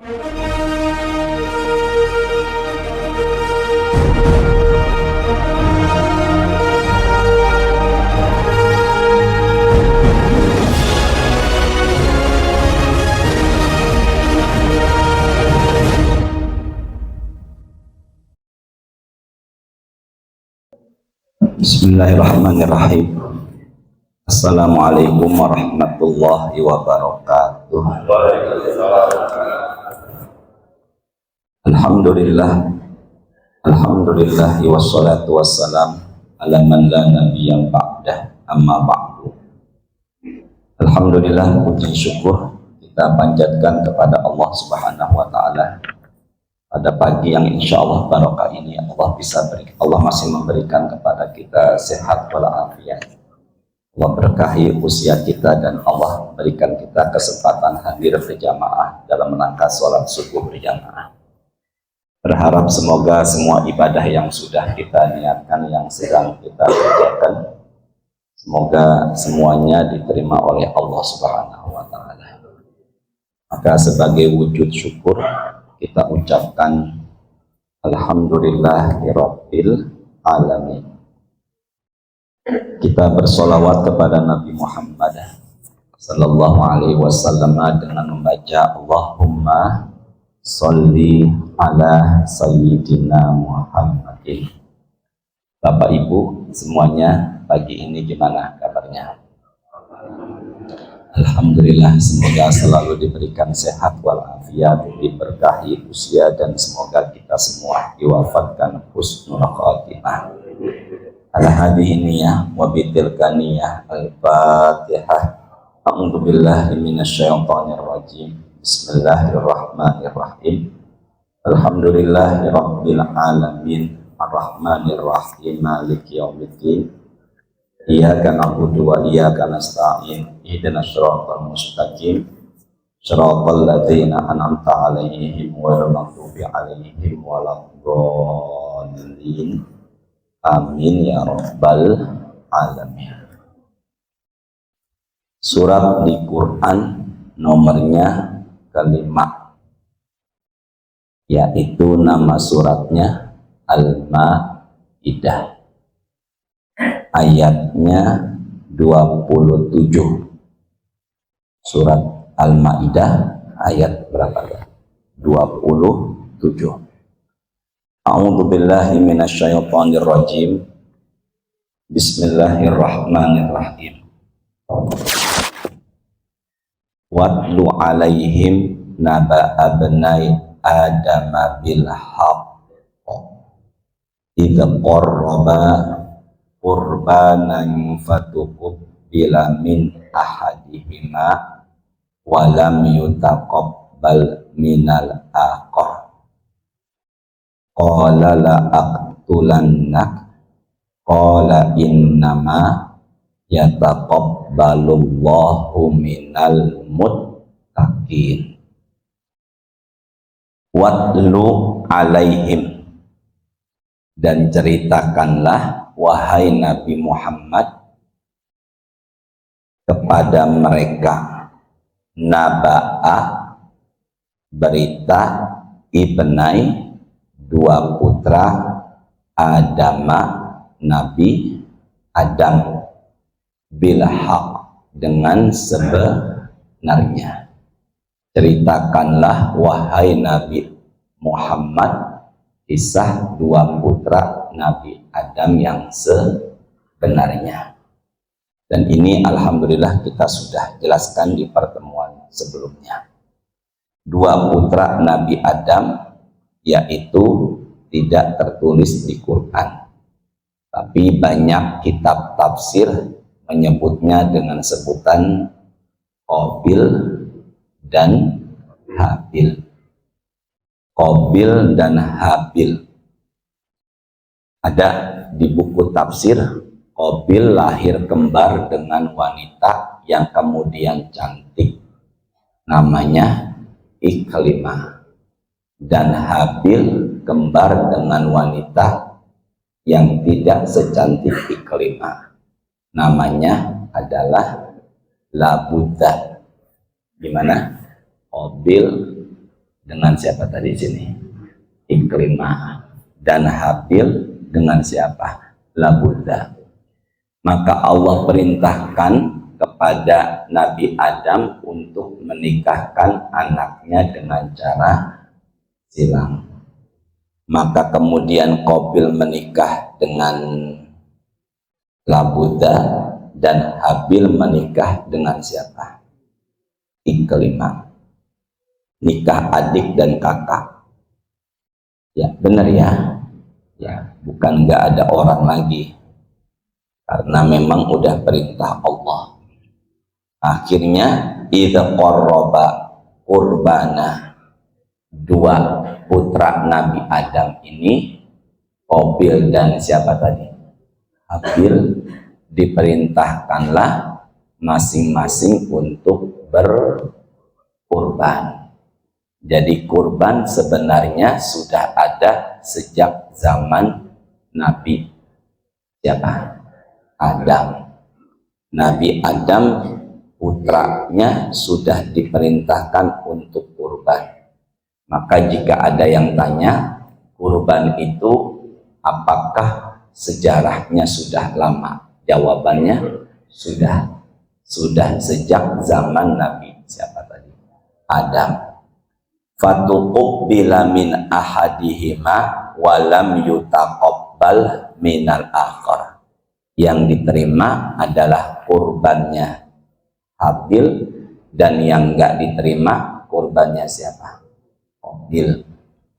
Bismillahirrahmanirrahim. Assalamualaikum warahmatullahi wabarakatuh. Alhamdulillah wassalatu wassalam ala man la nabiyya ba'dah, amma ba'du. Alhamdulillah, puji syukur kita panjatkan kepada Allah Subhanahu wa taala pada pagi yang insya Allah barokah ini. Allah masih memberikan kepada kita sehat walafiat. Allah berkahi usia kita dan Allah berikan kita kesempatan hadir berjamaah dalam rangka sholat subuh berjamaah. Berharap semoga semua ibadah yang sudah kita niatkan, yang sedang kita kerjakan, semoga semuanya diterima oleh Allah Subhanahu wa taala. Maka sebagai wujud syukur kita ucapkan Alhamdulillahirabbil alamin. Kita bersolawat kepada Nabi Muhammad sallallahu alaihi wasallam dengan membaca Allahumma sholli ala sayyidina Muhammadin. Bapak Ibu semuanya, pagi ini gimana kabarnya? Alhamdulillah, semoga selalu diberikan sehat walafiat, diberkahi usia, dan semoga kita semua diwafatkan husnul khatimah. Al-hadiniyah wa bitilkaniyah al-fatihah. A'udzubillahi minasyaitonir rajim. Bismillahirrahmanirrahim. Alhamdulillahirabbil alamin, arrahmanir rahim, maliki yaumiddin. Iyyaka na'budu wa iyyaka nasta'in. Ihdinas siratal mustaqim. Shiratal ladzina an'amta 'alaihim ghairil maghdubi 'alaihim waladdallin. Amin ya rabbal alamin. Surat di Quran nomornya kelima, yaitu nama suratnya Al-Maidah. Ayatnya 27. Surat Al-Maidah ayat berapa? 27. A'udzubillahi minasyaitonir rajim. Bismillahirrahmanirrahim. Watlu alaihim naba abnai adama bil haqq idza qarraba qurbanan fatuqbila min ahadihima wa lam yutaqabbal minal akhar qala la aqtulannak qala innama yataqabbalullahu minal muttaqin. Watlu alaihim, dan ceritakanlah wahai Nabi Muhammad kepada mereka, naba'a berita, ibnai dua putra Adama, Nabi Adam, bil haq dengan sebenarnya. Ceritakanlah wahai Nabi Muhammad kisah dua putra Nabi Adam yang sebenarnya. Dan ini alhamdulillah kita sudah jelaskan di pertemuan sebelumnya. Dua putra Nabi Adam yaitu tidak tertulis di Quran, tapi banyak kitab tafsir menyebutnya dengan sebutan Qabil dan Habil. Qabil dan Habil. Ada di buku tafsir, Qabil lahir kembar dengan wanita yang kemudian cantik, namanya Iklimah. Dan Habil kembar dengan wanita yang tidak secantik Iklimah, namanya adalah Labudah. Gimana? Qabil dengan siapa tadi sini? Ikrimah. Dan Habil dengan siapa? Labudha. Maka Allah perintahkan kepada Nabi Adam untuk menikahkan anaknya dengan cara silang. Maka kemudian Qabil menikah dengan Labudha dan Habil menikah dengan siapa? Ikrimah. Nikah adik dan kakak. Ya, benar ya. Ya, bukan nggak ada orang lagi. Karena memang udah perintah Allah. Akhirnya idza qarraba qurbana, dua putra Nabi Adam ini, Qabil dan siapa tadi? Habil, diperintahkanlah masing-masing untuk berkurban. Jadi kurban sebenarnya sudah ada sejak zaman Nabi siapa? Adam. Nabi Adam putranya sudah diperintahkan untuk kurban. Maka jika ada yang tanya, kurban itu apakah sejarahnya sudah lama? Jawabannya sudah sejak zaman Nabi siapa tadi? Adam. Fatuqbila min ahadihima walam yutaqabbal minal akhar. Yang diterima adalah kurbannya Habil, dan yang enggak diterima kurbannya siapa? Qabil.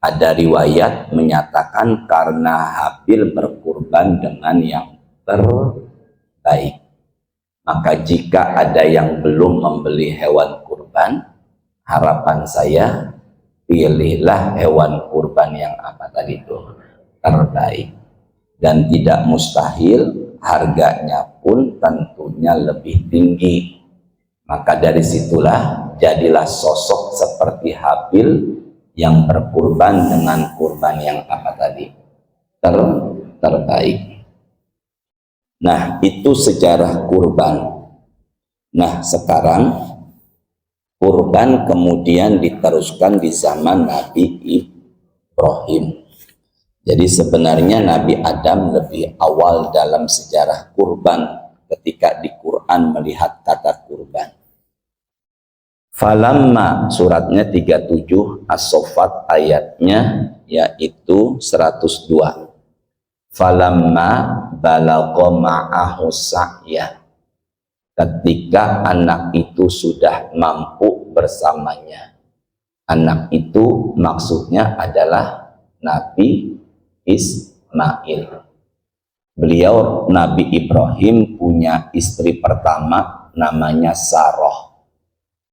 Ada riwayat menyatakan karena Habil berkurban dengan yang terbaik. Maka jika ada yang belum membeli hewan kurban, harapan saya pilihlah hewan kurban yang apa tadi itu terbaik, dan tidak mustahil harganya pun tentunya lebih tinggi. Maka dari situlah jadilah sosok seperti Habil yang berkurban dengan kurban yang apa tadi terbaik. Nah, itu sejarah kurban. Nah, sekarang kurban kemudian diteruskan di zaman Nabi Ibrahim. Jadi sebenarnya Nabi Adam lebih awal dalam sejarah kurban ketika di Quran melihat kata kurban. Falamma, suratnya 37, As-Saffat ayatnya yaitu 102. Falamma balagha ma'ahu sa'ya, ketika anak itu sudah mampu bersamanya. Anak itu maksudnya adalah Nabi Ismail. Beliau Nabi Ibrahim punya istri pertama namanya Sarah.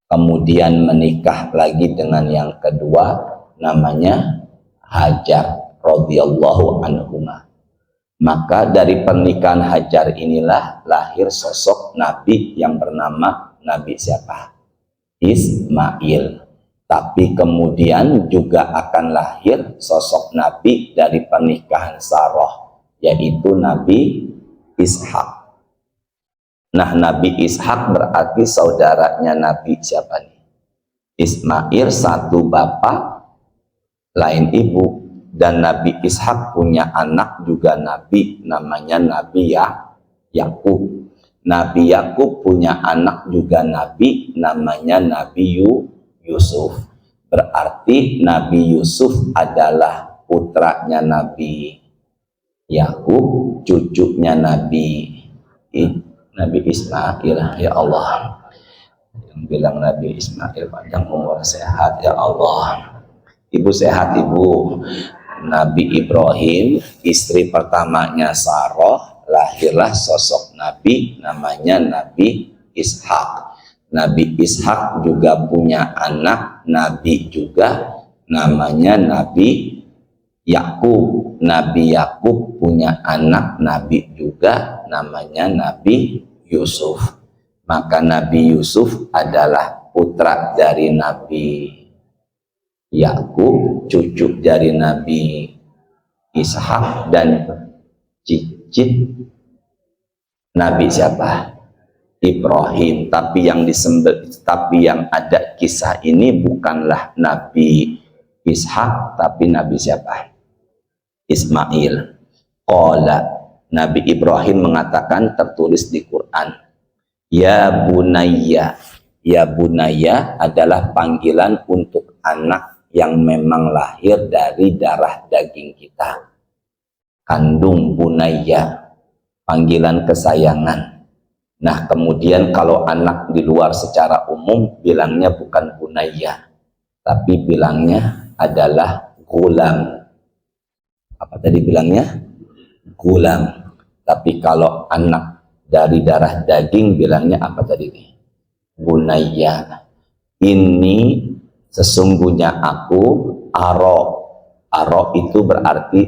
Kemudian menikah lagi dengan yang kedua namanya Hajar radhiyallahu anhuma. Maka dari pernikahan Hajar inilah lahir sosok Nabi yang bernama Nabi siapa? Ismail. Tapi kemudian juga akan lahir sosok Nabi dari pernikahan Sarah, yaitu Nabi Ishak. Nah, Nabi Ishak berarti saudaranya Nabi siapa nih? Ismail satu bapak, lain ibu. Dan Nabi Ishak punya anak juga Nabi, namanya Nabi Yakub. Nabi Yakub punya anak juga Nabi, namanya Nabi Yusuf. Berarti Nabi Yusuf adalah putranya Nabi Yakub, cucunya Nabi Ismail. Ya Allah, yang bilang Nabi Ismail panjang umur sehat, ya Allah. Ibu sehat ibu. Nabi Ibrahim, istri pertamanya Sarah, lahirlah sosok Nabi namanya Nabi Ishak. Nabi Ishak juga punya anak Nabi juga namanya Nabi Yakub. Nabi Yakub punya anak Nabi juga namanya Nabi Yusuf. Maka Nabi Yusuf adalah putra dari Nabi Yakub, cucu dari Nabi Ishak, dan cicit Nabi siapa? Ibrahim. Tapi yang ada kisah ini bukanlah Nabi Ishak, tapi Nabi siapa? Ismail. Qala, Nabi Ibrahim mengatakan, tertulis di Quran, ya bunayya. Ya bunayya adalah panggilan untuk anak yang memang lahir dari darah daging kita. Kandung bunayya, panggilan kesayangan. Nah, kemudian kalau anak di luar secara umum bilangnya bukan bunayya, tapi bilangnya adalah gulam. Apa tadi bilangnya? Gulam. Tapi kalau anak dari darah daging bilangnya apa tadi? Bunayya. Ini sesungguhnya aku aro. Aro itu berarti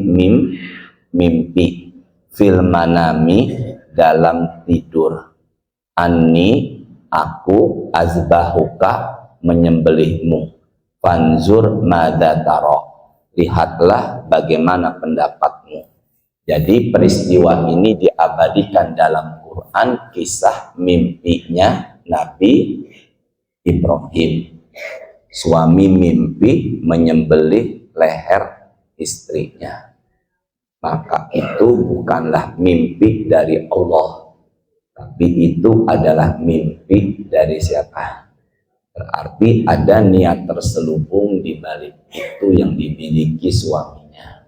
mimpi. Fil manami, dalam tidur. Ani, aku azbahuka, menyembelihmu. Fanzur mada taro, lihatlah bagaimana pendapatmu. Jadi peristiwa ini diabadikan dalam Quran, kisah mimpinya Nabi Ibrahim. Suami mimpi menyembelih leher istrinya. Maka itu bukanlah mimpi dari Allah, tapi itu adalah mimpi dari siapa? Berarti ada niat terselubung di balik itu yang dimiliki suaminya.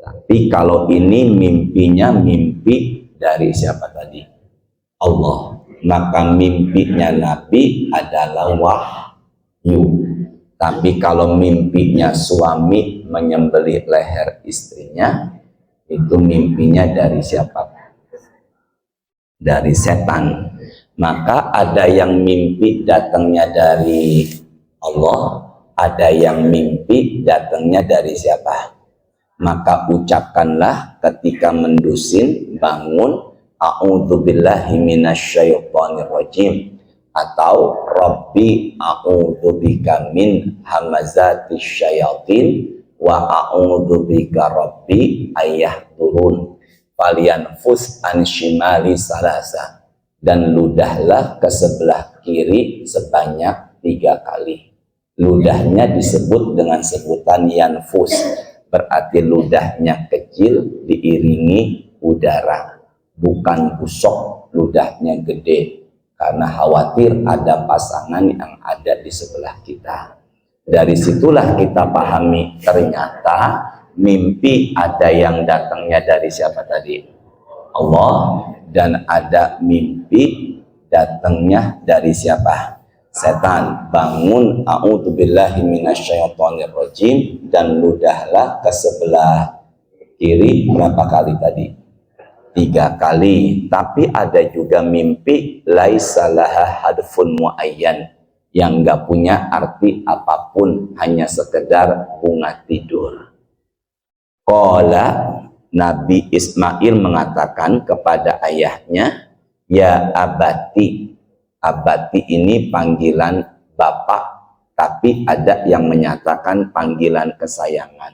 Tapi kalau ini mimpinya mimpi dari siapa tadi? Allah. Maka mimpinya Nabi adalah wahyu. Tapi kalau mimpinya suami menyembelih leher istrinya, itu mimpinya dari siapa? Dari setan. Maka ada yang mimpi datangnya dari Allah, ada yang mimpi datangnya dari siapa? Maka ucapkanlah ketika mendusin, bangun, a'udzubillahi minasyaitonirrajim, atau Rabbi a'udzubika min hamazatis syayatin wa a'udzubika Rabbi ayahdurun falyanfus an shimali salasa, dan ludahlah ke sebelah kiri sebanyak 3 kali. Ludahnya disebut dengan sebutan yanfus, berarti ludahnya kecil diiringi udara, bukan busok ludahnya gede, karena khawatir ada pasangan yang ada di sebelah kita. Dari situlah kita pahami ternyata mimpi ada yang datangnya dari siapa tadi? Allah. Dan ada mimpi datangnya dari siapa? Setan. Bangun, a'udzubillahi minasyaitonirrajim, dan ludahlah ke sebelah kiri berapa kali tadi? 3 kali. Tapi ada juga mimpi laisa laha hadfun muayyan, yang enggak punya arti apapun, hanya sekedar bunga tidur. Qala, Nabi Ismail mengatakan kepada ayahnya, ya abati. Abati ini panggilan bapak, tapi ada yang menyatakan panggilan kesayangan.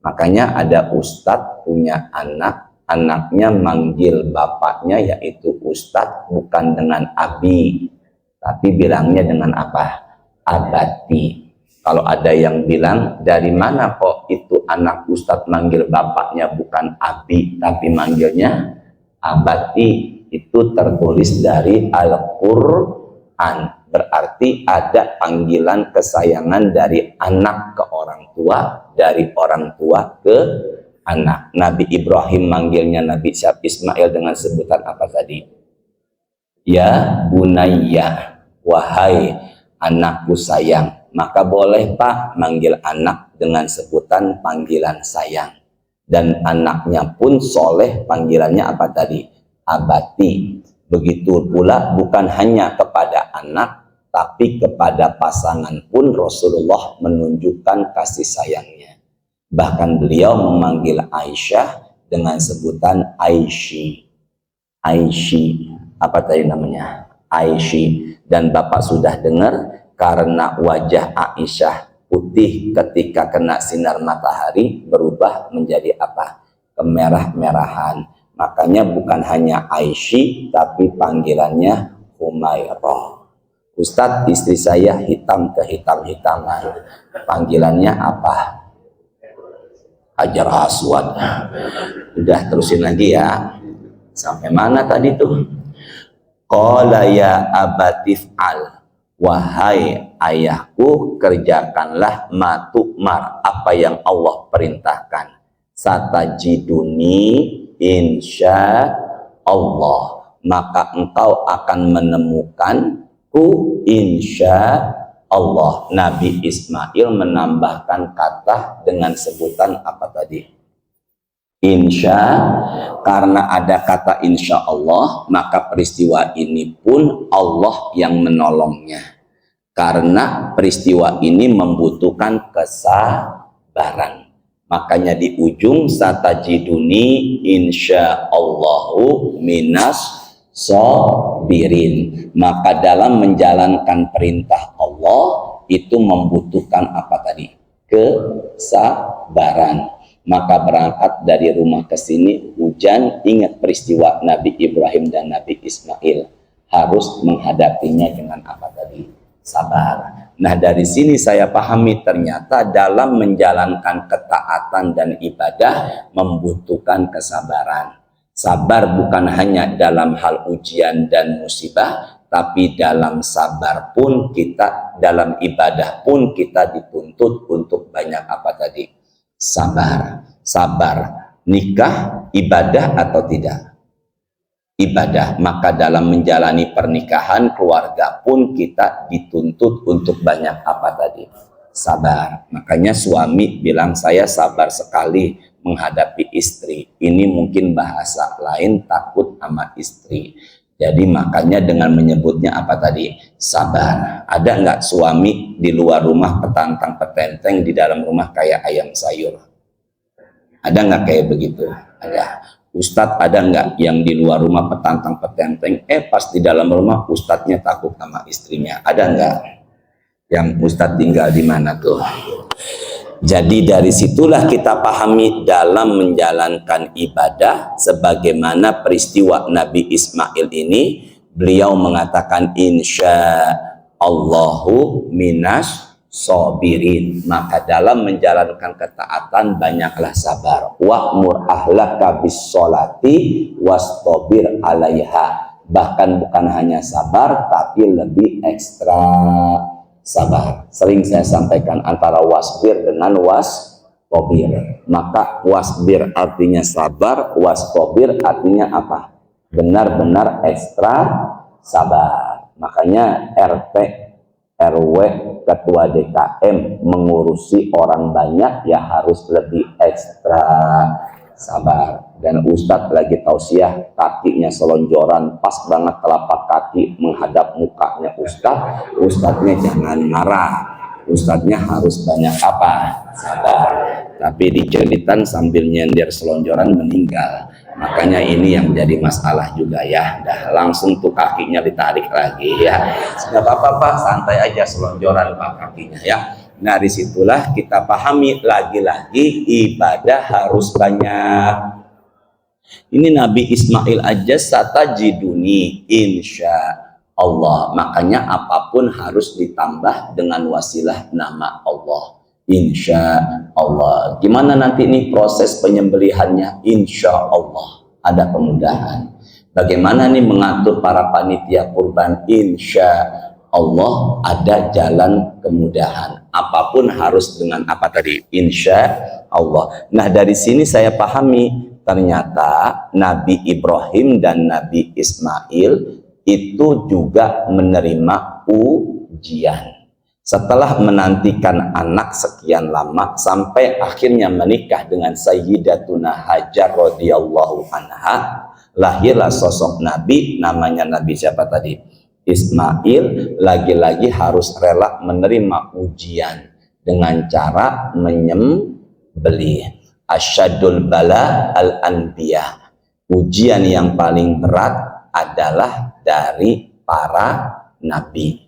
Makanya ada ustadz punya anak, anaknya manggil bapaknya yaitu ustadz, bukan dengan abi, tapi bilangnya dengan apa? Abati. Kalau ada yang bilang, dari mana kok itu anak ustadz manggil bapaknya bukan abi, tapi manggilnya abati, itu tertulis dari Al-Quran. Berarti ada panggilan kesayangan dari anak ke orang tua, dari orang tua ke anak. Nabi Ibrahim manggilnya Nabi Ismail dengan sebutan apa tadi? Ya bunayya, wahai anakku sayang. Maka boleh Pak manggil anak dengan sebutan panggilan sayang. Dan anaknya pun soleh, panggilannya apa tadi? Abati. Begitu pula bukan hanya kepada anak, tapi kepada pasangan pun Rasulullah menunjukkan kasih sayangnya. Bahkan beliau memanggil Aisyah dengan sebutan Aishi. Aishi. Apa tadi namanya? Aishi. Dan Bapak sudah dengar, karena wajah Aisyah putih ketika kena sinar matahari berubah menjadi apa? Kemerah-merahan. Makanya bukan hanya Aisyah, tapi panggilannya Humairah. Ustadz, istri saya hitam ke hitam-hitaman. Panggilannya apa? Hajar Aswad. Udah terusin lagi ya. Sampai mana tadi tuh? Qala ya abatif al. Wahai ayahku, kerjakanlah matukmar, apa yang Allah perintahkan. Satajiduni insya Allah, maka engkau akan menemukanku insya Allah. Nabi Ismail menambahkan kata dengan sebutan apa tadi? Insya. Karena ada kata insya Allah, maka peristiwa ini pun Allah yang menolongnya. Karena peristiwa ini membutuhkan kesabaran. Makanya di ujung satajiduni insya Allahu minas sabirin. Maka dalam menjalankan perintah Allah itu membutuhkan apa tadi? Kesabaran. Maka berangkat dari rumah ke sini hujan, ingat peristiwa Nabi Ibrahim dan Nabi Ismail, harus menghadapinya dengan apa tadi? Sabar. Nah, dari sini saya pahami ternyata dalam menjalankan ketaatan dan ibadah membutuhkan kesabaran. Sabar bukan hanya dalam hal ujian dan musibah, tapi dalam sabar pun kita, dalam ibadah pun kita dituntut untuk banyak apa tadi? Sabar. Sabar. Nikah ibadah atau tidak? Ibadah. Maka dalam menjalani pernikahan, keluarga pun kita dituntut untuk banyak apa tadi? Sabar. Makanya suami bilang, saya sabar sekali menghadapi istri. Ini mungkin bahasa lain, takut sama istri. Jadi makanya dengan menyebutnya apa tadi? Sabar. Ada nggak suami di luar rumah petantang petenteng, di dalam rumah kayak ayam sayur? Ada nggak kayak begitu? Ada. Ustadz ada nggak yang di luar rumah petantang petenteng, pas di dalam rumah ustadznya takut sama istrinya? Ada nggak? Yang ustadz tinggal di mana tuh? Jadi dari situlah kita pahami dalam menjalankan ibadah, sebagaimana peristiwa Nabi Ismail ini, beliau mengatakan insya Allahu minas sabirin. Maka dalam menjalankan ketaatan banyaklah sabar. Wa'mur ahlaka bis sholati wastabir 'alaiha. Bahkan bukan hanya sabar, tapi lebih ekstra sabar. Sering saya sampaikan antara wasbir dengan wastabir. Maka wasbir artinya sabar, wastabir artinya apa? Benar-benar ekstra sabar. Makanya RT, RW, ketua DKM mengurusi orang banyak ya harus lebih ekstra sabar. Dan Ustadz lagi tausiah, kakinya selonjoran, pas banget telapak kaki menghadap mukanya Ustadz. Ustadznya jangan marah, Ustadznya harus banyak apa? Sabar. Tapi diceritan sambil nyender selonjoran meninggal. Makanya ini yang jadi masalah juga ya. Dah langsung tuh kakinya ditarik lagi ya. Nggak apa-apa Pak, santai aja selonjoran Pak kakinya ya. Nah disitulah kita pahami lagi-lagi ibadah harus banyak. Ini Nabi Ismail aja satajiduni insya Allah. Makanya apapun harus ditambah dengan wasilah nama Allah. Insya Allah. Gimana nanti nih proses penyembelihannya? Insya Allah ada kemudahan. Bagaimana nih mengatur para panitia kurban? Insya Allah ada jalan kemudahan. Apapun harus dengan apa tadi? Insya Allah. Nah dari sini saya pahami ternyata Nabi Ibrahim dan Nabi Ismail itu juga menerima ujian. Setelah menantikan anak sekian lama sampai akhirnya menikah dengan Sayyidatuna Hajar radhiyallahu anha, lahirlah sosok Nabi, namanya Nabi siapa tadi? Ismail. Lagi-lagi harus rela menerima ujian dengan cara menyembelih. Asyadul bala al-anbiya. Ujian yang paling berat adalah dari para nabi.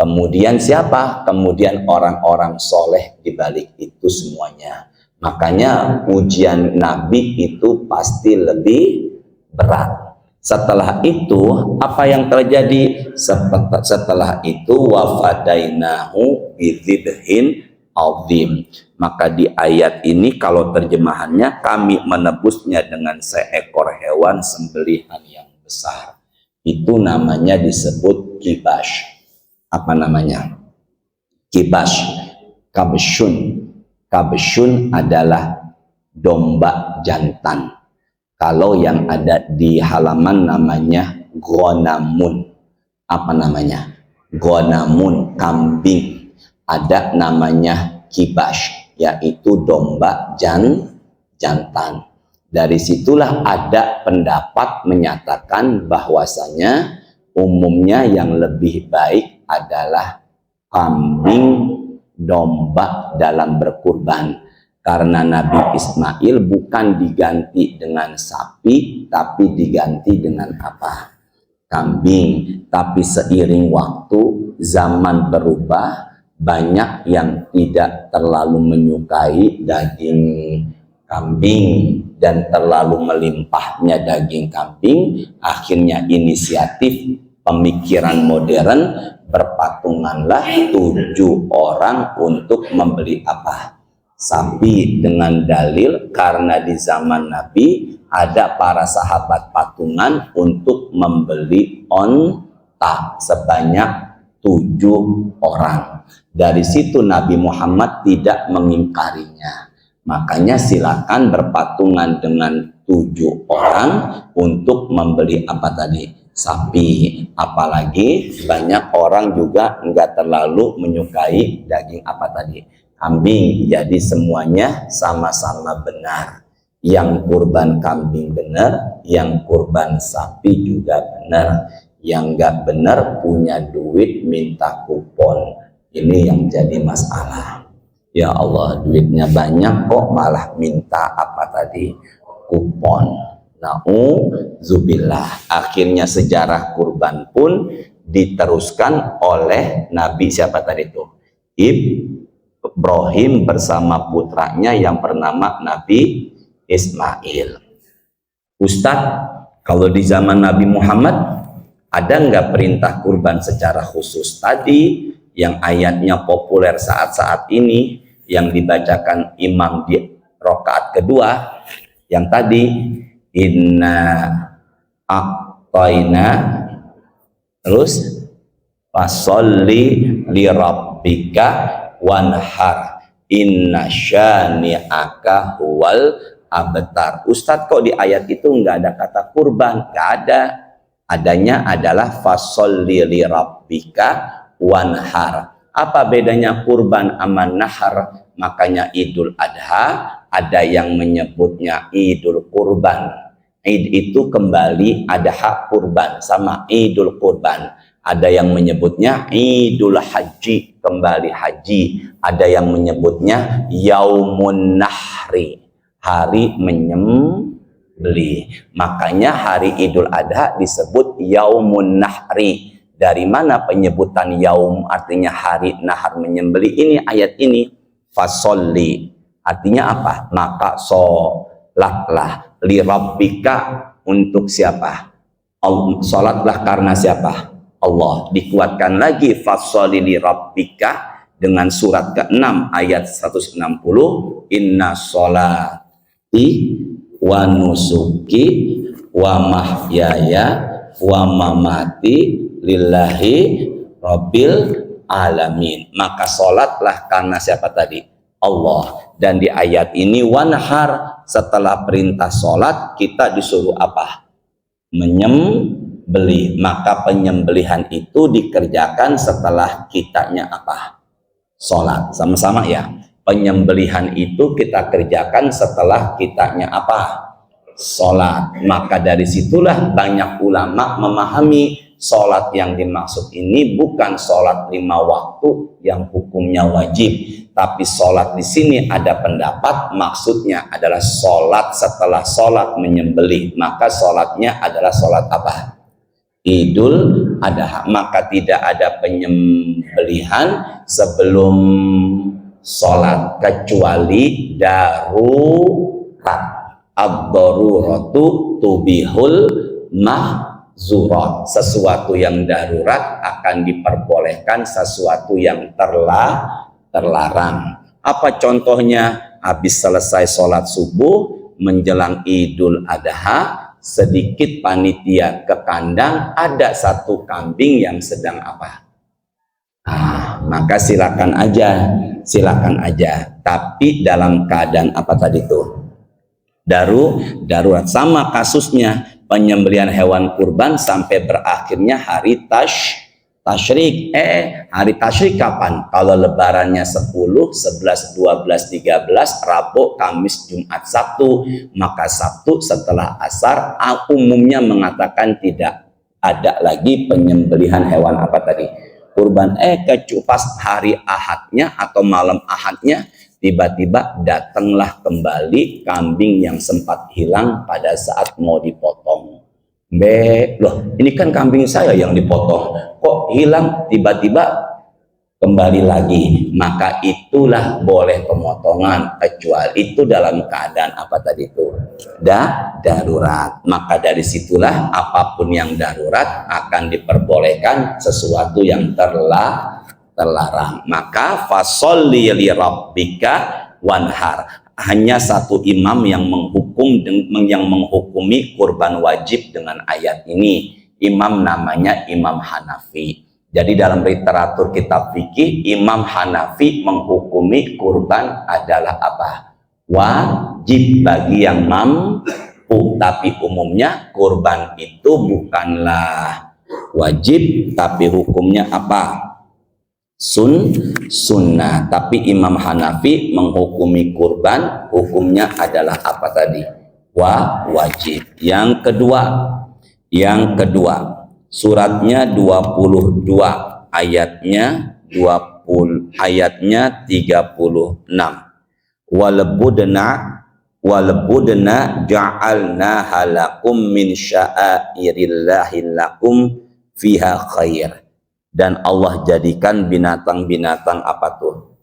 Kemudian siapa? Kemudian orang-orang soleh di balik itu semuanya. Makanya ujian Nabi itu pasti lebih berat. Setelah itu apa yang terjadi? Setelah itu wafadainahu bidzibhin azim. Maka di ayat ini kalau terjemahannya, kami menebusnya dengan seekor hewan sembelihan yang besar. Itu namanya disebut kibash. Apa namanya? Kibash. Kabshun. Kabshun adalah domba jantan. Kalau yang ada di halaman namanya gonamun. Apa namanya? Gonamun, kambing. Ada namanya kibash, yaitu domba jantan. Dari situlah ada pendapat menyatakan bahwasanya umumnya yang lebih baik adalah kambing domba dalam berkurban. Karena Nabi Ismail bukan diganti dengan sapi, tapi diganti dengan apa? Kambing. Tapi seiring waktu, zaman berubah, banyak yang tidak terlalu menyukai daging kambing dan terlalu melimpahnya daging kambing. Akhirnya inisiatif pemikiran modern, berpatunganlah 7 orang untuk membeli apa? Sapi, dengan dalil karena di zaman Nabi ada para sahabat patungan untuk membeli onta sebanyak 7 orang. Dari situ Nabi Muhammad tidak mengingkarinya. Makanya silakan berpatungan dengan 7 orang untuk membeli apa tadi? Sapi. Apalagi banyak orang juga enggak terlalu menyukai daging apa tadi? Kambing. Jadi semuanya sama-sama benar. Yang kurban kambing benar, yang kurban sapi juga benar. Yang enggak benar punya duit minta kupon. Ini yang jadi masalah. Ya Allah, duitnya banyak kok malah minta apa tadi? Kupon. Na'udzubillah. Akhirnya sejarah kurban pun diteruskan oleh Nabi siapa tadi itu? Ibrahim bersama putranya yang bernama Nabi Ismail. Ustadz, kalau di zaman Nabi Muhammad ada nggak perintah kurban secara khusus tadi yang ayatnya populer saat-saat ini yang dibacakan imam di rakaat kedua yang tadi inna a'tayna terus fasolli li rabbika wanhar inna syani'aka huwal abtar. Ustadz, kok di ayat itu nggak ada kata kurban? Nggak ada. Adanya adalah fasolli li rabbika wanhar. Apa bedanya kurban sama nahar? Makanya Idul Adha ada yang menyebutnya Idul Kurban. Id itu kembali, ada hak kurban sama Idul Kurban. Ada yang menyebutnya Idul Haji, kembali haji. Ada yang menyebutnya Yaumun Nahri, hari menyembelih. Makanya hari Idul Adha disebut Yaumun Nahri. Dari mana penyebutan yaum artinya hari, nahar menyembelih? Ini ayat ini fasolli artinya apa? Maka sholatlah li rabbika, untuk siapa? Sholatlah karena siapa? Allah. Dikuatkan lagi fasolli li rabbika dengan surat ke-6 ayat 160, inna sholati wa nusuki wa mahyaya wa mamati lillahi rabbil alamin. Maka sholatlah karena siapa tadi? Allah. Dan di ayat ini wanhar, setelah perintah sholat kita disuruh apa? Menyembelih. Maka penyembelihan itu dikerjakan setelah kitanya apa? Sholat. Sama-sama ya. Penyembelihan itu kita kerjakan setelah kitanya apa? Sholat. Maka dari situlah banyak ulama memahami sholat yang dimaksud ini bukan sholat 5 waktu yang hukumnya wajib, tapi sholat di sini ada pendapat maksudnya adalah sholat setelah sholat menyembelih. Maka sholatnya adalah sholat apa? Idul Adha. Maka tidak ada penyembelihan sebelum sholat kecuali darurat. Ad-daruratu tubihul mahzurat. Sesuatu yang darurat akan diperbolehkan, sesuatu yang terlarang. Apa contohnya? Habis selesai sholat subuh menjelang Idul Adha, sedikit panitia ke kandang, ada satu kambing yang sedang apa? Maka silakan aja. Tapi dalam keadaan apa tadi tuh? Darurat. Sama kasusnya penyembelihan hewan kurban sampai berakhirnya hari tasyrik. Hari tasyrik kapan? Kalau lebarannya 10, 11, 12, 13, Rabu, Kamis, Jumat, Sabtu. Maka Sabtu setelah asar umumnya mengatakan tidak ada lagi penyembelihan hewan apa tadi? Kurban. Pas hari Ahadnya atau malam Ahadnya, tiba-tiba datanglah kembali kambing yang sempat hilang pada saat mau dipotong. Loh, ini kan kambing saya yang dipotong, kok hilang tiba-tiba kembali lagi? Maka itulah boleh pemotongan, kecuali itu dalam keadaan apa tadi itu? Darurat. Maka dari situlah apapun yang darurat akan diperbolehkan, sesuatu yang terlarang. Maka fasholli li rabbika wanhar. Hanya satu imam yang menghukumi kurban wajib dengan ayat ini. Imam namanya Imam Hanafi. Jadi dalam literatur kitab fikih, Imam Hanafi menghukumi kurban adalah apa? Wajib bagi yang mampu. Tapi umumnya kurban itu bukanlah wajib, tapi hukumnya apa? Sunnah. Tapi Imam Hanafi menghukumi kurban, hukumnya adalah apa tadi? Wajib. Yang kedua, suratnya 22, ayatnya 36. Walbudna ja'alna halakum min sya'airillahi lakum fiha khair. Dan Allah jadikan binatang-binatang apa tuh?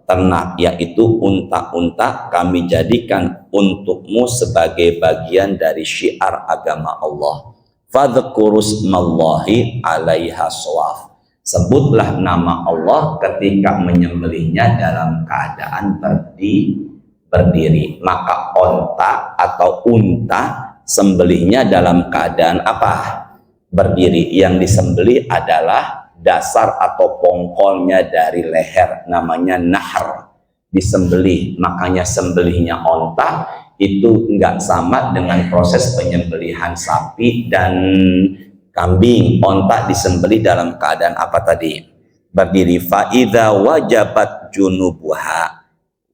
Ternak, yaitu unta-unta kami jadikan untukmu sebagai bagian dari syiar agama Allah. Fadhkurusmallahi 'alaiha shawaf. Sebutlah nama Allah ketika menyembelihnya dalam keadaan berdiri. Maka onta atau unta sembelihnya dalam keadaan apa? Berdiri. Yang disembelih adalah dasar atau pongkolnya dari leher, namanya nahar, disembelih. Makanya sembelihnya onta itu enggak sama dengan proses penyembelihan sapi dan kambing. Onta disembelih dalam keadaan apa tadi? Berdiri. Faidha wajabat junubuha.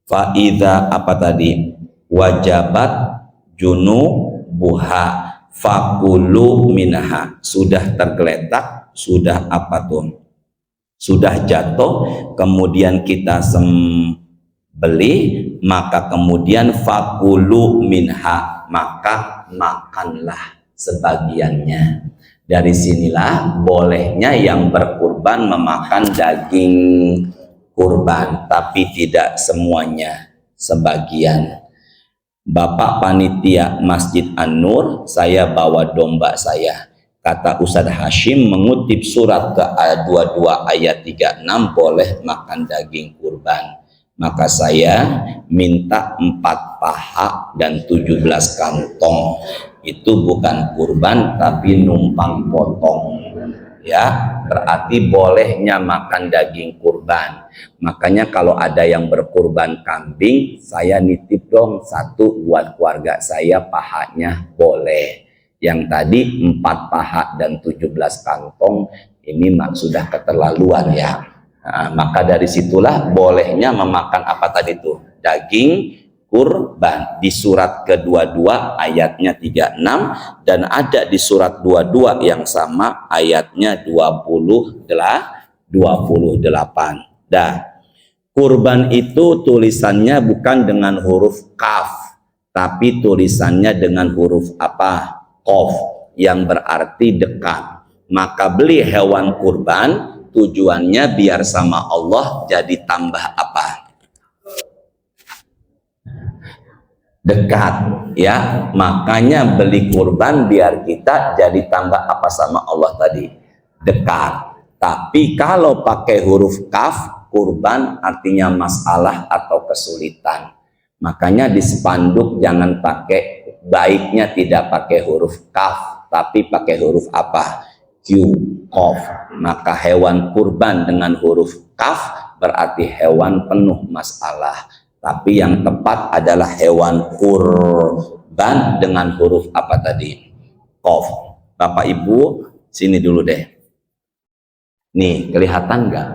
Faidha apa tadi? Wajabat junubuha. Fakulu minha. Sudah tergeletak, sudah apa tuh? Sudah jatuh, kemudian kita sembelih, maka kemudian fakulu minha, maka makanlah sebagiannya. Dari sinilah bolehnya yang berkurban memakan daging kurban, tapi tidak semuanya, sebagian. Bapak panitia Masjid An-Nur, saya bawa domba saya. Kata Ustadz Hashim mengutip surat ke-22 ayat 36, boleh makan daging kurban. Maka saya minta 4 paha dan 17 kantong. Itu bukan kurban tapi numpang potong. Ya, berarti bolehnya makan daging kurban. Makanya kalau ada yang berkurban kambing, saya nitip dong 1 buat keluarga saya, pahanya boleh. Yang tadi 4 paha dan 17 kantong, ini sudah keterlaluan ya. Nah, maka dari situlah bolehnya memakan apa tadi itu? Daging kurban. Di surat ke-22 ayatnya 36, dan ada di surat 22 yang sama ayatnya 28. Kurban itu tulisannya bukan dengan huruf kaf, tapi tulisannya dengan huruf apa? Qaf, yang berarti dekat. Maka beli hewan kurban tujuannya biar sama Allah jadi tambah apa? dekat, ya. Makanya beli kurban biar kita jadi tambah apa sama Allah tadi, dekat. Tapi kalau pakai huruf kaf, kurban artinya masalah atau kesulitan. Makanya di spanduk jangan pakai, baiknya tidak pakai huruf kaf, tapi pakai huruf apa? Q, Qaf. Maka hewan kurban dengan huruf kaf berarti hewan penuh masalah. Tapi yang tepat adalah hewan kurban dengan huruf apa tadi? Qaf. Bapak Ibu, sini dulu deh. Nih, kelihatan nggak?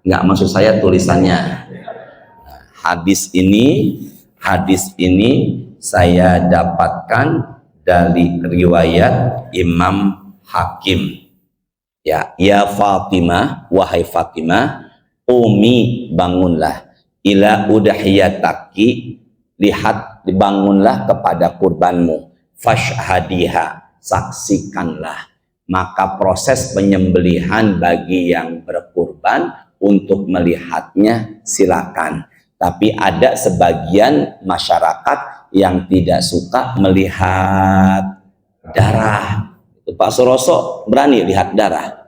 Nggak, maksud saya tulisannya. Hadis ini saya dapatkan dari riwayat Imam Hakim. Ya Fatimah, wahai Fatimah, umi bangunlah, ila udhiyataki, lihat bangunlah kepada kurbanmu, fashhadiha, saksikanlah. Maka proses penyembelihan bagi yang berkurban untuk melihatnya silakan. Tapi ada sebagian masyarakat yang tidak suka melihat darah. Pak Suroso berani lihat darah?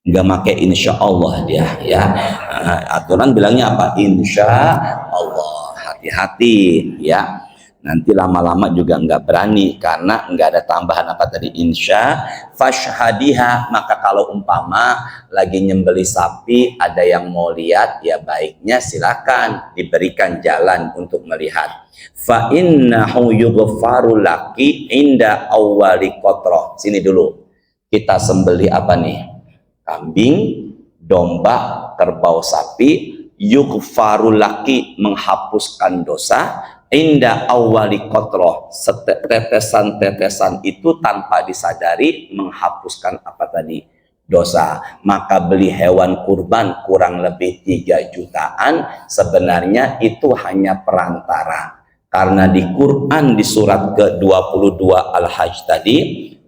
Nggak make insya Allah dia, ya. Aturan bilangnya apa? Insya Allah. Hati-hati, ya. Nanti lama-lama juga nggak berani karena nggak ada tambahan apa tadi, insya fashhadiha. Maka kalau umpama lagi nyembeli sapi ada yang mau lihat, ya baiknya silakan diberikan jalan untuk melihat. Fa innahu yughfaru laki inda awwali qatrah. Sini dulu, kita sembeli apa nih? Kambing, domba, kerbau, sapi. Yughfaru laki, menghapuskan dosa. Inda awwali qatrah, tetesan-tetesan itu tanpa disadari menghapuskan apa tadi? Dosa. Maka beli hewan kurban kurang lebih 3 jutaan sebenarnya itu hanya perantara. Karena di Quran di surat ke-22 Al-Hajj tadi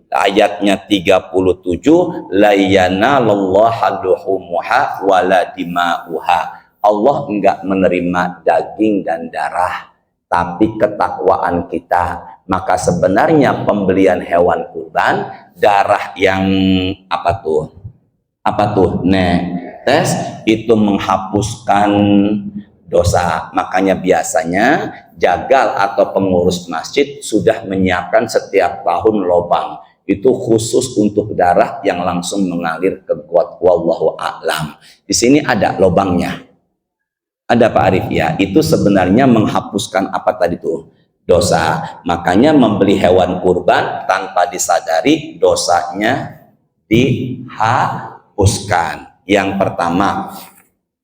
ayatnya 37, la yanalallaha luhumuha wala dima'uha. Allah enggak menerima daging dan darah, tapi ketakwaan kita. Maka sebenarnya pembelian hewan kurban, darah yang apa tuh netes itu menghapuskan dosa. Makanya biasanya jagal atau pengurus masjid sudah menyiapkan setiap tahun lobang itu khusus untuk darah yang langsung mengalir ke got. Wallahu a'lam. Di sini ada lobangnya. Ada Pak Arif, ya, itu sebenarnya menghapuskan apa tadi tuh? Dosa. Makanya membeli hewan kurban tanpa disadari dosanya dihapuskan. Yang pertama.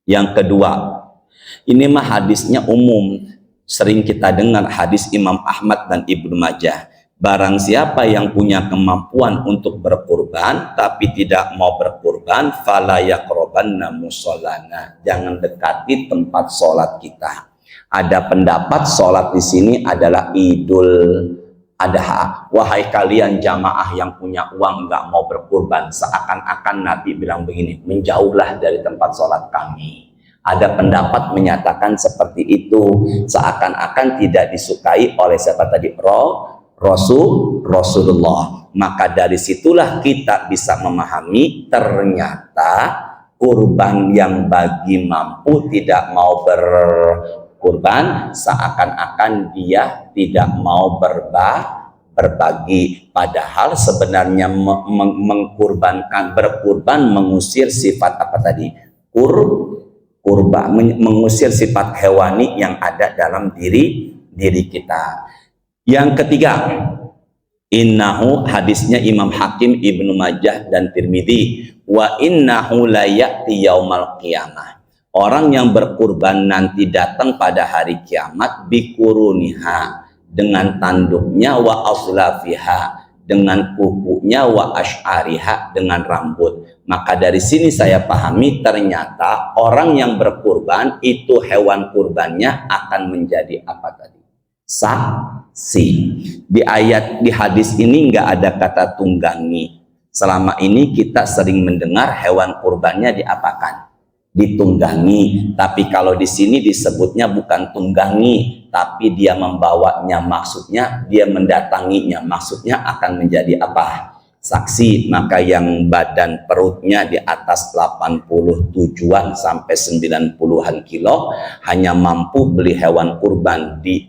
Yang kedua, ini mah hadisnya umum. Sering kita dengar hadis Imam Ahmad dan Ibnu Majah. Barang siapa yang punya kemampuan untuk berkurban tapi tidak mau berkurban, fala yaqrabanna musallana, jangan dekati tempat sholat kita. Ada pendapat sholat di sini adalah Idul Adha. Wahai kalian jamaah yang punya uang nggak mau berkurban, seakan-akan Nabi bilang begini, menjauhlah dari tempat sholat kami. Ada pendapat menyatakan seperti itu, seakan-akan tidak disukai oleh siapa tadi? Rasulullah. Maka dari situlah kita bisa memahami ternyata kurban yang bagi mampu tidak mau berkurban seakan-akan dia tidak mau berbagi. Padahal sebenarnya berkurban mengusir sifat apa tadi? Kurban, mengusir sifat hewani yang ada dalam diri kita. Yang ketiga, innahu, hadisnya Imam Hakim, Ibnu Majah dan Tirmidzi, wa innahu la ya'ti yaumal qiyamah. Orang yang berkurban nanti datang pada hari kiamat bikuruniha, dengan tanduknya, wa aslafiha, dengan kukunya, wa ash'ariha, dengan rambut. Maka dari sini saya pahami ternyata orang yang berkurban itu hewan kurbannya akan menjadi apa tadi? Saksi. Di hadis ini nggak ada kata tunggangi. Selama ini kita sering mendengar hewan kurbannya diapakan? ditunggangi. Tapi kalau di sini disebutnya bukan tunggangi, tapi dia membawanya, maksudnya dia mendatanginya, maksudnya akan menjadi apa? Saksi. Maka yang badan perutnya di atas 87-an sampai 90-an kilo hanya mampu beli hewan kurban di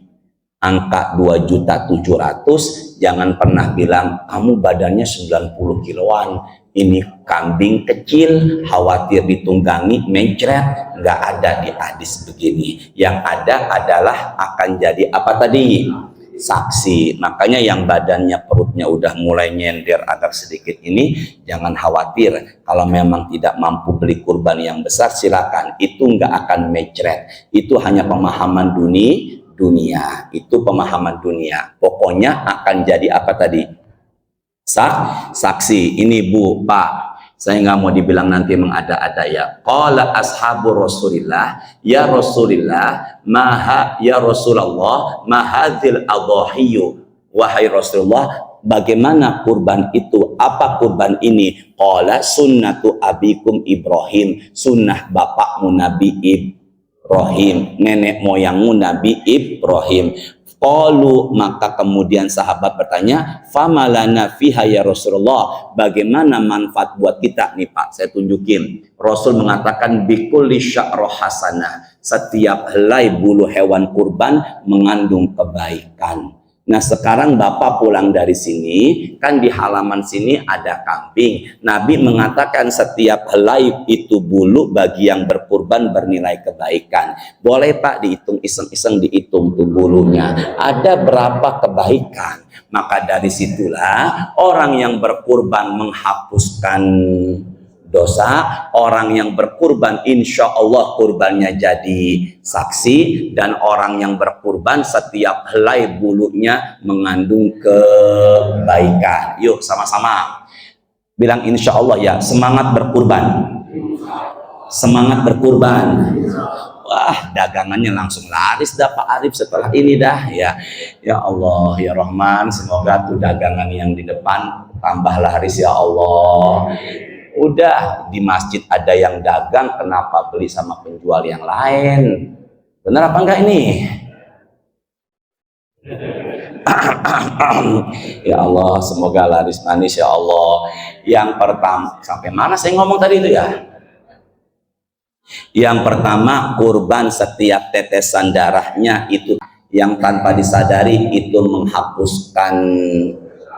angka 2.700.000. Jangan pernah bilang kamu badannya 90 kiloan, ini kambing kecil, khawatir ditunggangi, mencret. Nggak ada di hadis begini. Yang ada adalah akan jadi apa tadi? Saksi. Makanya yang badannya perutnya udah mulai nyender agak sedikit ini, jangan khawatir. Kalau memang tidak mampu beli kurban yang besar, silakan. Itu nggak akan mencret. Itu hanya pemahaman dunia. Itu pemahaman dunia. Pokoknya akan jadi apa tadi? Saksi. Ini Bu, Pak, saya nggak mau dibilang nanti mengada-ada ya. Qala ashabu Rasulillah, ya Rasulillah, ya Rasulullah, mahadzil adhahiyu. Wahai Rasulullah, bagaimana kurban itu? Apa kurban ini? Qala sunnatu abikum Ibrahim, sunnah bapakmu Nabi Ibrahim, nenek moyangmu Nabi Ibrahim. Qalu, maka kemudian sahabat bertanya, famalana fiha ya Rasulullah, bagaimana manfaat buat kita nih Pak? Saya tunjukin. Rasul mengatakan bikulli sya'roh hasanah, setiap helai bulu hewan kurban mengandung kebaikan. Nah sekarang Bapak pulang dari sini, kan di halaman sini ada kambing. Nabi mengatakan setiap helai itu bulu bagi yang berkurban bernilai kebaikan. Boleh Pak dihitung iseng-iseng, dihitung tuh bulunya. Ada berapa kebaikan? Maka dari situlah orang yang berkurban menghapuskan dosa, orang yang berkurban insya Allah kurbannya jadi saksi, dan orang yang berkurban setiap helai bulunya mengandung kebaikan. Yuk sama-sama bilang insya Allah ya, semangat berkurban, semangat berkurban. Wah, dagangannya langsung laris dah Pak Arif setelah ini dah ya. Ya Allah ya Rahman, semoga tuh dagangan yang di depan tambah laris ya Allah. Udah di masjid ada yang dagang, kenapa beli sama penjual yang lain? Benar apa enggak ini? Ya Allah, semoga laris manis ya Allah. Yang pertama, sampai mana saya ngomong tadi itu ya? Yang pertama, kurban setiap tetesan darahnya itu yang tanpa disadari itu menghapuskan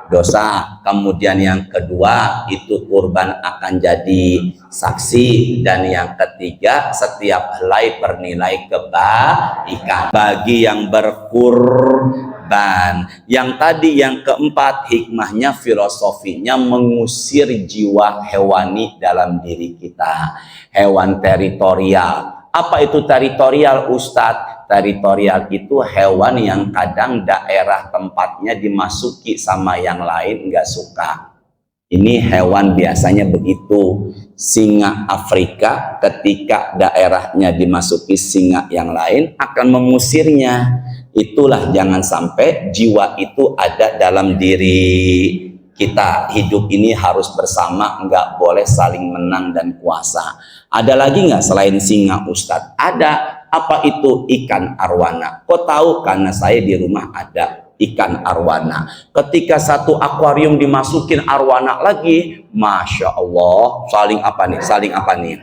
dosa. Kemudian yang kedua itu kurban akan jadi saksi, dan yang ketiga setiap helai bernilai kebaikan bagi yang berkurban. Yang tadi yang keempat, hikmahnya, filosofinya mengusir jiwa hewani dalam diri kita, hewan teritorial. Apa itu teritorial Ustadz? Teritorial itu hewan yang kadang daerah tempatnya dimasuki sama yang lain nggak suka. Ini hewan biasanya begitu. Singa Afrika ketika daerahnya dimasuki singa yang lain akan mengusirnya. Itulah jangan sampai jiwa itu ada dalam diri kita. Hidup ini harus bersama, nggak boleh saling menang dan kuasa. Ada lagi nggak selain singa Ustadz? Ada. Apa itu? Ikan arwana. Kok tahu? Karena saya di rumah ada ikan arwana. Ketika satu akuarium dimasukin arwana lagi, Masya Allah, saling apa nih? Saling apa nih?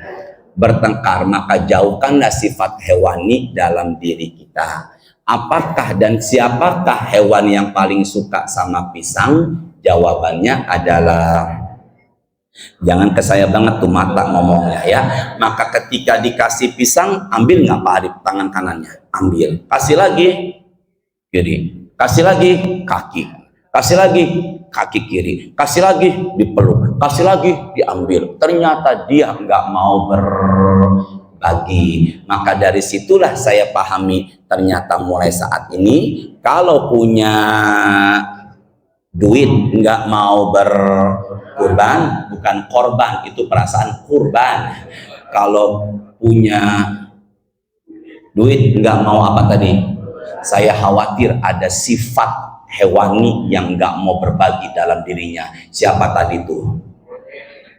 Bertengkar. Maka jauhkanlah sifat hewani dalam diri kita. Apakah dan siapakah hewan yang paling suka sama pisang? Jawabannya adalah, jangan ke saya banget tuh mata ngomongnya ya. Maka ketika dikasih pisang, ambil nggak Pak Arif tangan kanannya? Ambil. Kasih lagi kiri, kasih lagi kaki, kasih lagi kaki kiri, kasih lagi dipeluk, kasih lagi diambil. Ternyata dia nggak mau berbagi. Maka dari situlah saya pahami, ternyata mulai saat ini kalau punya duit nggak mau berkurban, bukan korban, itu perasaan kurban. Kalau punya duit nggak mau apa tadi? Saya khawatir ada sifat hewani yang nggak mau berbagi dalam dirinya. Siapa tadi tuh?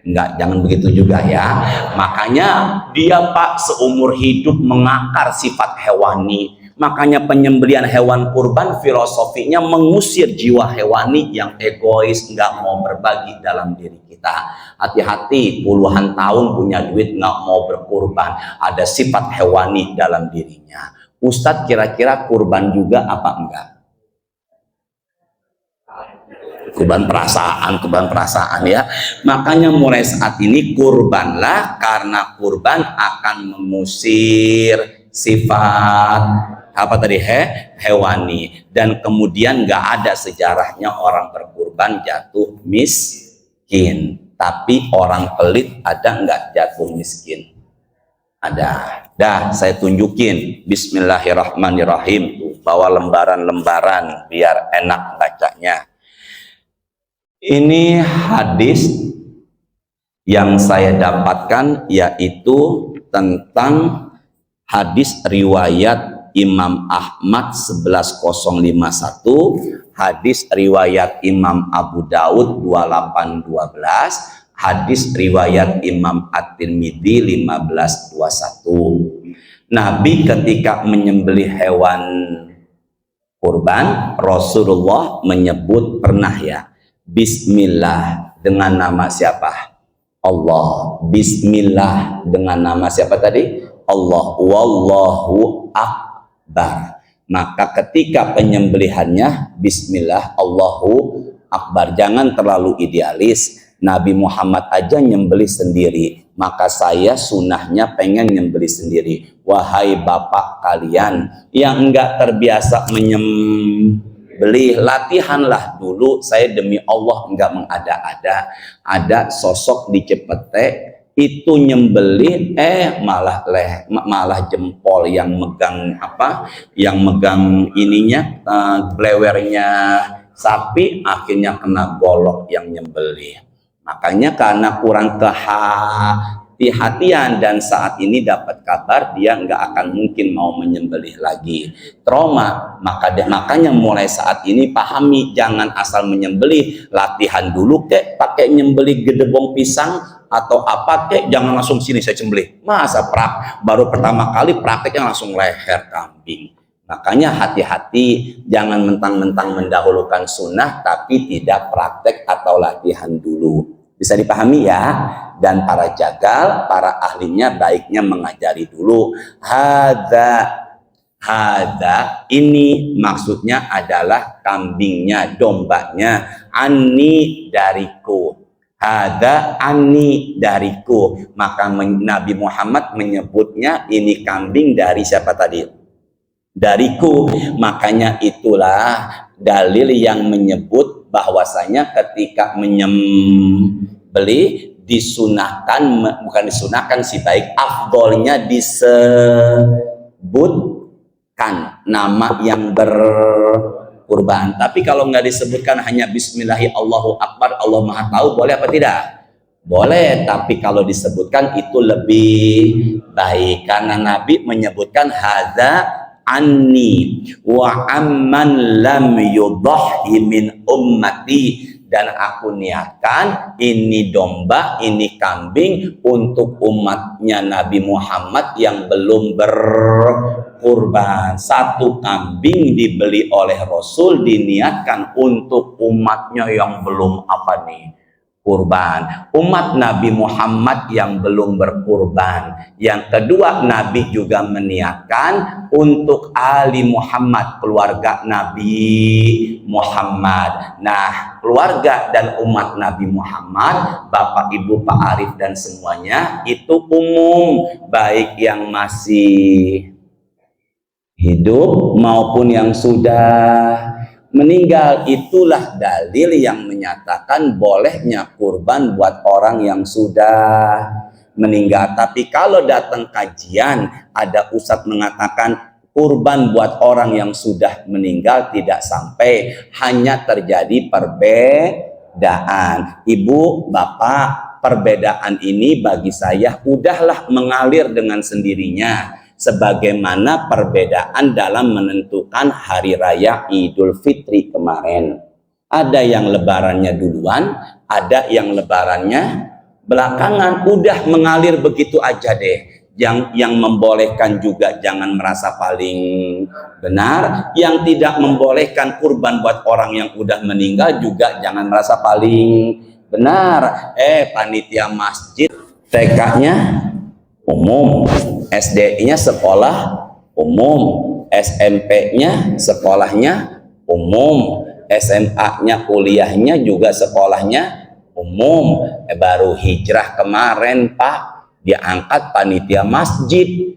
Enggak, jangan begitu juga ya. Makanya dia Pak seumur hidup mengakar sifat hewani. Makanya penyembelihan hewan kurban filosofinya mengusir jiwa hewani yang egois, nggak mau berbagi dalam diri kita. Hati-hati, puluhan tahun punya duit nggak mau berkurban, ada sifat hewani dalam dirinya. Ustadz kira-kira kurban juga apa enggak? Kurban perasaan ya. Makanya mulai saat ini kurbanlah, karena kurban akan mengusir sifat apa tadi hewani, dan kemudian nggak ada sejarahnya orang berkurban jatuh miskin. Tapi orang pelit ada nggak jatuh miskin? Ada. Dah saya tunjukin. Bismillahirrahmanirrahim. Tuh, bawa lembaran-lembaran biar enak bacanya. Ini hadis yang saya dapatkan, yaitu tentang hadis riwayat Imam Ahmad 11051, hadis riwayat Imam Abu Daud 2812, hadis riwayat Imam At-Tirmidzi 1521. Nabi ketika menyembelih hewan kurban, Rasulullah menyebut pernah ya, Bismillah, dengan nama siapa? Allah. Bismillah dengan nama siapa tadi? Allah. Wallahu akbar. Maka ketika penyembelihannya Bismillah, Allahu akbar. Jangan terlalu idealis. Nabi Muhammad aja nyembelih sendiri, maka saya sunahnya pengen nyembelih sendiri. Wahai bapak kalian yang enggak terbiasa menyembelih, latihanlah dulu. Saya demi Allah enggak mengada-ada. Ada sosok di Cipete itu nyembelih, malah jempol yang megang apa, yang megang ininya, blewernya sapi, akhirnya kena golok yang nyembelih. Makanya karena kurang kehati-hatian, dan saat ini dapat kabar dia nggak akan mungkin mau menyembelih lagi, trauma. Makanya mulai saat ini pahami, jangan asal menyembelih, latihan dulu kek, pakai nyembelih gedebong pisang atau apa kek, jangan langsung sini saya sembelih. Masa baru pertama kali prakteknya langsung leher kambing. Makanya hati-hati, jangan mentang-mentang mendahulukan sunnah tapi tidak praktek atau latihan dulu. Bisa dipahami ya? Dan para jagal, para ahlinya baiknya mengajari dulu. Hada ini maksudnya adalah kambingnya, dombanya. Ani dariku. Hada ani dariku. Maka Nabi Muhammad menyebutnya ini kambing dari siapa tadi? Dariku. Makanya itulah dalil yang menyebut bahwasanya ketika menyembelih disunahkan, bukan disunahkan sih, baik afdolnya disebutkan nama yang berkurban. Tapi kalau nggak disebutkan hanya Bismillahi Allahu Akbar, Allah Maha Tahu, boleh apa tidak? Boleh, tapi kalau disebutkan itu lebih baik, karena Nabi menyebutkan hadza anni wa amman lam yudhahi min ummati, dan aku niatkan ini domba, ini kambing untuk umatnya Nabi Muhammad yang belum berkurban. Satu kambing dibeli oleh Rasul diniatkan untuk umatnya yang belum apa nih? Kurban, umat Nabi Muhammad yang belum berkurban. Yang kedua, Nabi juga meniatkan untuk Ali Muhammad, keluarga Nabi Muhammad. Nah, keluarga dan umat Nabi Muhammad, Bapak Ibu Pak Arif dan semuanya itu umum, baik yang masih hidup maupun yang sudah meninggal. Itulah dalil yang menyatakan bolehnya kurban buat orang yang sudah meninggal. Tapi kalau datang kajian ada ustadz mengatakan kurban buat orang yang sudah meninggal tidak sampai, hanya terjadi perbedaan. Ibu, bapak, perbedaan ini bagi saya udahlah mengalir dengan sendirinya. Sebagaimana perbedaan dalam menentukan hari raya Idul Fitri kemarin. Ada yang lebarannya duluan, ada yang lebarannya belakangan udah mengalir begitu aja deh. Yang membolehkan juga jangan merasa paling benar, yang tidak membolehkan kurban buat orang yang udah meninggal juga jangan merasa paling benar. Panitia masjid TK-nya umum, SD-nya sekolah umum, SMP-nya sekolahnya umum, SMA-nya kuliahnya juga sekolahnya umum. Baru hijrah kemarin Pak, diangkat panitia masjid,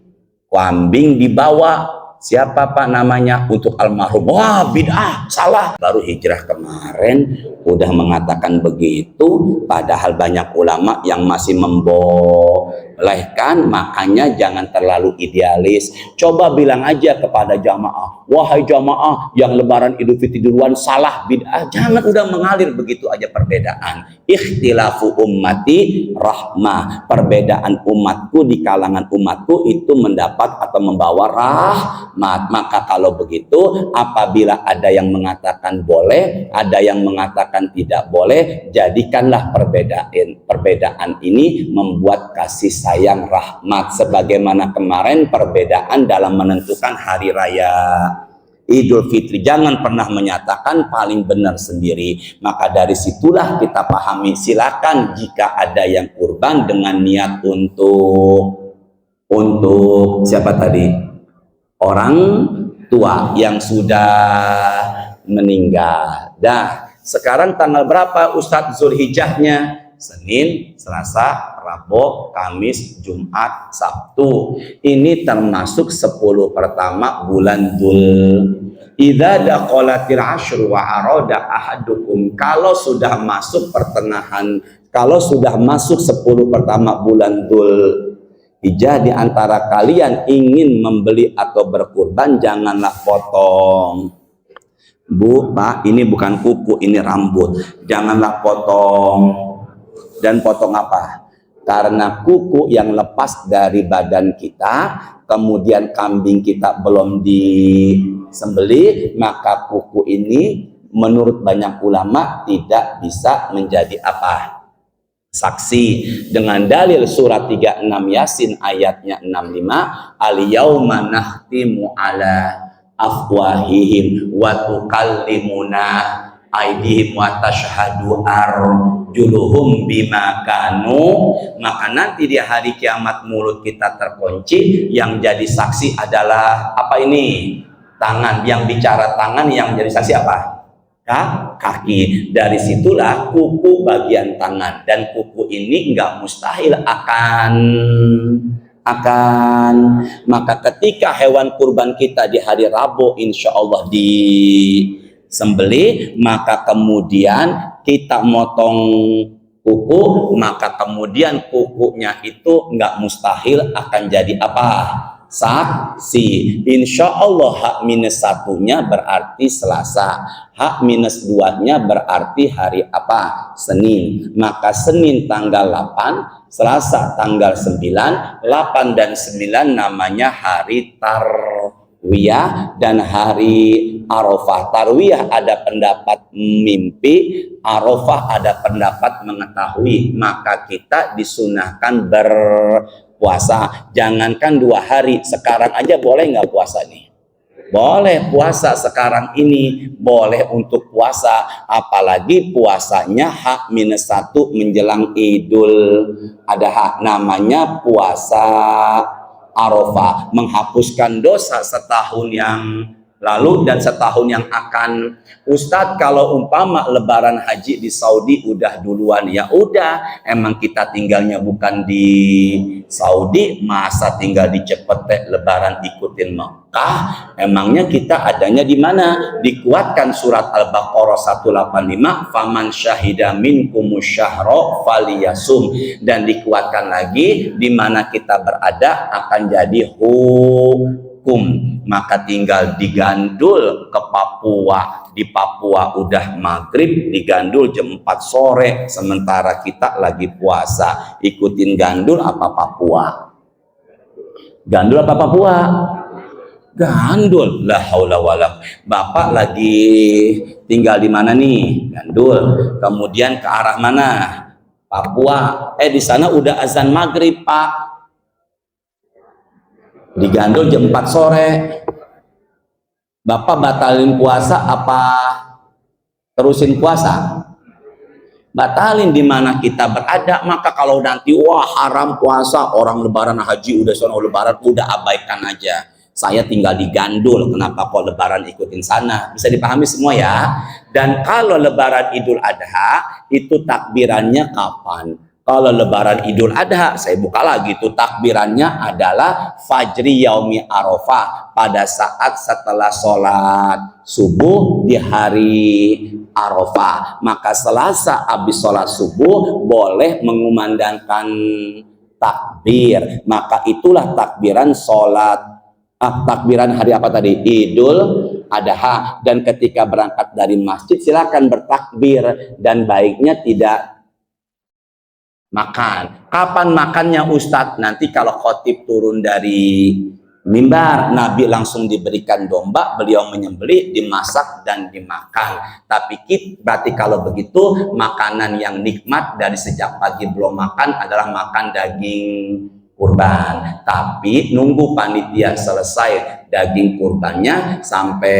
kambing dibawa, siapa Pak namanya, untuk almarhum. Wah, bid'ah, salah. Baru hijrah kemarin udah mengatakan begitu, padahal banyak ulama yang masih membolehkan. Makanya jangan terlalu idealis. Coba bilang aja kepada jamaah, wahai jamaah yang lebaran Idul Fitri duluan salah, bid'ah. Jangan udah mengalir begitu aja perbedaan. Ikhtilafu ummati rahmah, perbedaan umatku di kalangan umatku itu mendapat atau membawa rahmat. Maka kalau begitu, apabila ada yang mengatakan boleh, ada yang mengatakan tidak boleh, jadikanlah perbedaan ini membuat kasih sayang rahmat. Sebagaimana kemarin perbedaan dalam menentukan hari raya Idul Fitri, jangan pernah menyatakan paling benar sendiri. Maka dari situlah kita pahami, silakan jika ada yang kurban dengan niat untuk siapa tadi? Orang tua yang sudah meninggal. Dah, sekarang tanggal berapa Ustadz Zulhijjahnya? Senin, Selasa, Rabu, Kamis, Jumat, Sabtu. Ini termasuk 10 pertama bulan Idza daqalatil asyru wa arada ahadukum, kalau sudah masuk pertengahan, kalau sudah masuk 10 pertama bulan Dzulhijjah di antara kalian ingin membeli atau berkurban, janganlah potong. Bu, Pak, ini bukan kuku, ini rambut. Janganlah potong. Dan potong apa? Karena kuku yang lepas dari badan kita, kemudian kambing kita belum disembelih, maka kuku ini menurut banyak ulama tidak bisa menjadi apa? Saksi. Dengan dalil surat 36 Yasin ayatnya 65, al-yauma nahtimu ala afwahihim wa tukallimuna aydihim wa tashhadu arjuluhum bima kanu. Maka nanti di hari kiamat mulut kita terkunci, yang jadi saksi adalah apa ini? Tangan. Yang bicara tangan, yang jadi saksi apa? Kaki. Dari situlah kuku bagian tangan, dan kuku ini enggak mustahil akan maka ketika hewan kurban kita di hari Rabu insya Allah disembelih, maka kemudian kita motong kuku, maka kemudian kukunya itu nggak mustahil akan jadi apa? Saksi. Insya Allah H-1-nya berarti Selasa, H-2-nya berarti hari apa? Senin. Maka Senin tanggal 8, Selasa tanggal 9, 8 dan 9 namanya hari Tarwiyah dan hari Arafah. Tarwiyah ada pendapat mimpi, Arafah ada pendapat mengetahui. Maka kita disunahkan berpuasa. Jangankan 2 hari, sekarang aja boleh nggak puasa nih? Boleh puasa sekarang ini, boleh untuk puasa, apalagi puasanya H-1 menjelang Idul Adha, namanya puasa Arafah, menghapuskan dosa setahun yang lalu dan setahun yang akan. Ustadz, kalau umpama lebaran haji di Saudi udah duluan, ya udah, emang kita tinggalnya bukan di Saudi, masa tinggal di Cepete lebaran ikutin Mekah? Emangnya kita adanya di mana? Dikuatkan surat Al-Baqarah 185, faman syahida minkumus syahra faliyasum, dan dikuatkan lagi di mana kita berada akan jadi maka tinggal digandul ke Papua. Di Papua udah maghrib, digandul jam 4 sore, sementara kita lagi puasa. Ikutin gandul apa Papua? Gandul apa Papua? Gandul. La haula wala. Bapak lagi tinggal di mana nih? Gandul. Kemudian ke arah mana? Papua. Di sana udah azan maghrib, Pak. Digandul jam 4 sore. Bapak batalin puasa apa terusin puasa? Batalin di mana kita berada. Maka kalau nanti wah haram puasa, orang lebaran haji udah sono lebaran, udah abaikan aja. Saya tinggal di Gandul, kenapa kok lebaran ikutin sana? Bisa dipahami semua ya. Dan kalau lebaran Idul Adha itu takbirannya kapan? Kalau lebaran Idul Adha, saya buka lagi tuh takbirannya adalah Fajri Yaumi Arafah, pada saat setelah sholat subuh di hari Arafah. Maka Selasa habis sholat subuh boleh mengumandangkan takbir. Maka itulah takbiran sholat takbiran hari apa tadi? Idul Adha. Dan ketika berangkat dari masjid silakan bertakbir, dan baiknya tidak makan. Kapan makannya Ustadz? Nanti kalau khotib turun dari mimbar, Nabi langsung diberikan domba, beliau menyembelih, dimasak dan dimakan. Tapi berarti kalau begitu makanan yang nikmat dari sejak pagi belum makan adalah makan daging kurban. Tapi nunggu panitia selesai daging kurbannya sampai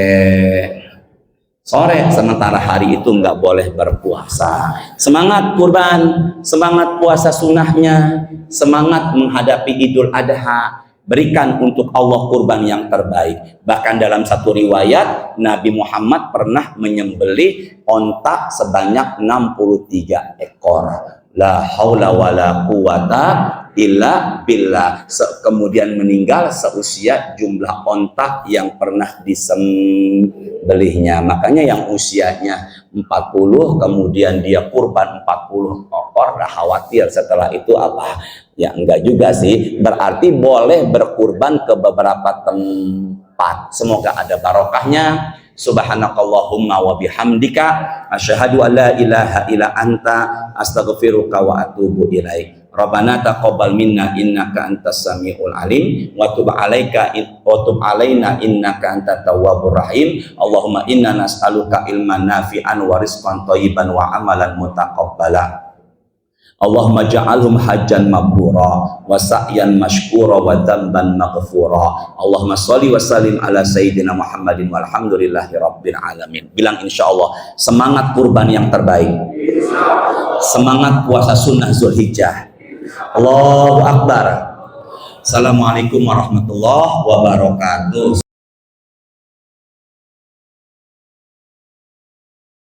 sore, sementara hari itu nggak boleh berpuasa. Semangat kurban, semangat puasa sunnahnya, semangat menghadapi Idul Adha. Berikan untuk Allah kurban yang terbaik. Bahkan dalam satu riwayat Nabi Muhammad pernah menyembelih onta sebanyak 63 ekor. La haula wala quwata illa billah. Kemudian meninggal seusia jumlah onta yang pernah disembelihnya. Makanya yang usianya 40 kemudian dia kurban 40 ekor, dah khawatir setelah itu apa? Ya enggak juga sih. Berarti boleh berkurban ke beberapa tempat. Semoga ada barokahnya. Subhanakallahumma wa bihamdika asyhadu an la ilaha illa anta astaghfiruka wa atubu ilaik. Rabbana taqabbal minna innaka antas samiul alim wa tub alaika wa tub alaina innaka antat tawwabur rahim. Allahumma inna nas'aluka ilman nafi'an wa rizqan thayyiban wa amalan mutaqabbala. Allahumma ja'alhum hajjan mabrura wa sa'yan mashkura wa dhanban maghfura. Allahumma sholli wa sallim ala sayyidina Muhammadin walhamdulillahi rabbil alamin. Bilang insyaallah semangat kurban yang terbaik. Semangat puasa sunnah Zulhijjah. Allahu Akbar. Assalamualaikum warahmatullahi wabarakatuh.